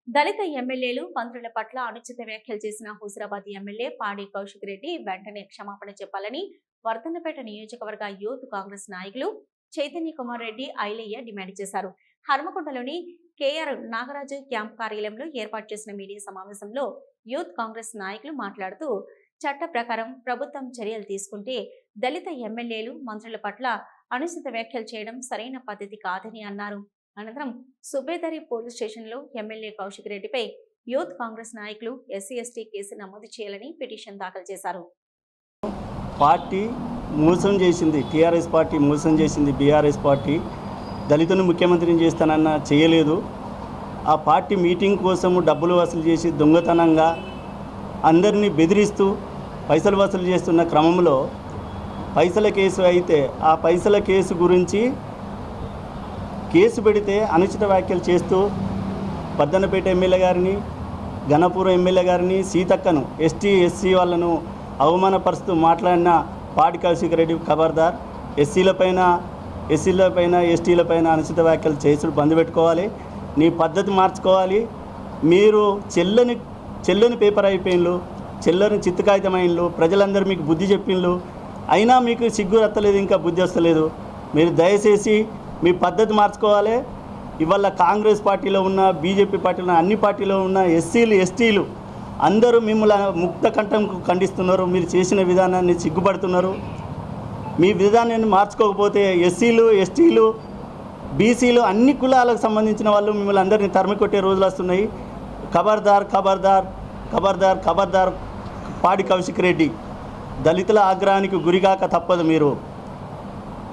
దళిత ఎమ్మెల్యేలు మంత్రుల పట్ల అనుచిత వ్యాఖ్యలు చేసిన హుజరాబాద్ ఎమ్మెల్యే పాడి కౌశిక్ రెడ్డి వెంటనే క్షమాపణ చెప్పాలని వర్ధన్నపేట నియోజకవర్గ యూత్ కాంగ్రెస్ నాయకులు చైతన్య కుమార్ రెడ్డి ఐలయ్య డిమాండ్ చేశారు. హర్మకొండలోని కేఆర్ నాగరాజు క్యాంప్ కార్యాలయంలో ఏర్పాటు చేసిన మీడియా సమావేశంలో యూత్ కాంగ్రెస్ నాయకులు మాట్లాడుతూ చట్ట ప్రకారం ప్రభుత్వం చర్యలు తీసుకుంటే దళిత ఎమ్మెల్యేలు మంత్రుల పట్ల అనుచిత వ్యాఖ్యలు చేయడం సరైన పద్ధతి కాదని అన్నారు. అనంతరం సుబేదరి పోలీస్ స్టేషన్లో ఎమ్మెల్యే కౌశిక్ రెడ్డిపై యూత్ కాంగ్రెస్ నాయకులు ఎస్సీ ఎస్టీ కేసు నమోదు చేయాలని పిటిషన్ దాఖలు చేశారు. పార్టీ మోసం చేసింది, టీఆర్ఎస్ పార్టీ మోసం చేసింది. బీఆర్ఎస్ పార్టీ దళితులను ముఖ్యమంత్రిని చేస్తానన్న చేయలేదు. ఆ పార్టీ మీటింగ్ కోసం డబ్బులు వసూలు చేసి దొంగతనంగా అందరినీ బెదిరిస్తూ పైసలు వసూలు చేస్తున్న క్రమంలో పైసల కేసు అయితే ఆ పైసల కేసు గురించి కేసు పెడితే అనుచిత వ్యాఖ్యలు చేస్తూ వర్ధన్నపేట ఎమ్మెల్యే గారిని, ఘనపూర్ ఎమ్మెల్యే గారిని, సీతక్కను, ఎస్టీ ఎస్సీ వాళ్ళను అవమానపరుస్తూ మాట్లాడిన పాడి కౌశిక్ రెడ్డి ఖబర్దార్. ఎస్సీలపైన, ఎస్టీలపైన అనుచిత వ్యాఖ్యలు చేసుడు బంద్ పెట్టుకోవాలి. నీ పద్ధతి మార్చుకోవాలి. మీరు చెల్లని పేపర్ అయిపోయిన్లు, చెల్లని చిత్తు కాగితమైన్లు, ప్రజలందరూ మీకు బుద్ధి చెప్పిండ్లు, అయినా మీకు సిగ్గు రత్తలేదు, ఇంకా బుద్ధి వస్తలేదు. మీరు దయచేసి మీ పద్ధతి మార్చుకోవాలి. ఇవాళ కాంగ్రెస్ పార్టీలో ఉన్న, బీజేపీ పార్టీలో ఉన్న, అన్ని పార్టీలో ఉన్న ఎస్సీలు ఎస్టీలు అందరూ మిమ్మల్ని ముక్త కంఠం ఖండిస్తున్నారు. మీరు చేసిన విధానాన్ని సిగ్గుపడుతున్నారు. మీ విధానాన్ని మార్చుకోకపోతే ఎస్సీలు ఎస్టీలు బీసీలు అన్ని కులాలకు సంబంధించిన వాళ్ళు మిమ్మల్ని అందరినీ తరిమి కొట్టే రోజులు వస్తున్నాయి. ఖబర్దార్ ఖబర్దార్ ఖబర్దార్ ఖబర్దార్ పాడి కౌశిక్ రెడ్డి. దళితుల ఆగ్రహానికి గురిగాక తప్పదు. మీరు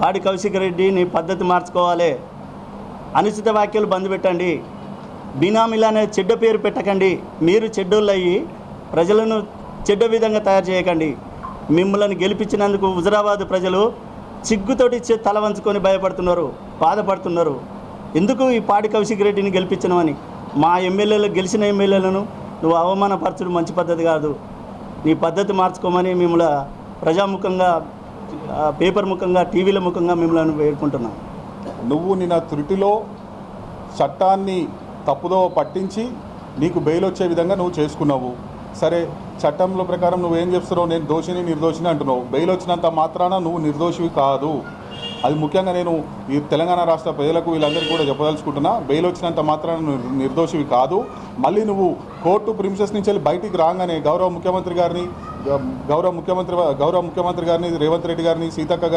పాడి కౌశిక్ రెడ్డి నీ పద్ధతి మార్చుకోవాలి. అనుచిత వ్యాఖ్యలు బంద్ పెట్టండి. బినామీలు అనే చెడ్డ పేరు పెట్టకండి. మీరు చెడ్డోళ్ళు అయ్యి ప్రజలను చెడ్డ విధంగా తయారు చేయకండి. మిమ్మల్ని గెలిపించినందుకు హుజరాబాద్ ప్రజలు సిగ్గుతోటి తల వంచుకొని భయపడుతున్నారు, బాధపడుతున్నారు. ఎందుకు ఈ పాడి కౌశిక్ రెడ్డిని గెలిపించనమని. మా ఎమ్మెల్యేలు, గెలిచిన ఎమ్మెల్యేలను నువ్వు అవమానపరచడం మంచి పద్ధతి కాదు. నీ పద్ధతి మార్చుకోమని మిమ్మల్ని ప్రజాముఖంగా, పేపర్ ముఖంగా, టీవీల ముఖంగా మిమ్మల్ని వేడుకుంటున్నాం. నువ్వు నిన్న త్రుటిలో చట్టాన్ని తప్పుదో పట్టించి నీకు బెయిల్ వచ్చే విధంగా నువ్వు చేసుకున్నావు. సరే, చట్టంలో ప్రకారం నువ్వేం చెప్తున్నావు, నేను దోషిని నిర్దోషిని అంటున్నావు. బెయిల్ వచ్చినంత మాత్రాన నువ్వు నిర్దోషివి కాదు. అది ముఖ్యంగా నేను ఈ తెలంగాణ రాష్ట్ర ప్రజలకు వీళ్ళందరికీ కూడా చెప్పదలుచుకుంటున్నా. బెయిల్ వచ్చినంత మాత్రాన నువ్వు నిర్దోషివి కాదు. మళ్ళీ నువ్వు కోర్టు ప్రిమిసెస్ నుంచి వెళ్ళి బయటికి రాగానే గౌరవ ముఖ్యమంత్రి గారిని రేవంత్ రెడ్డి గారిని, సీతక్క గారిని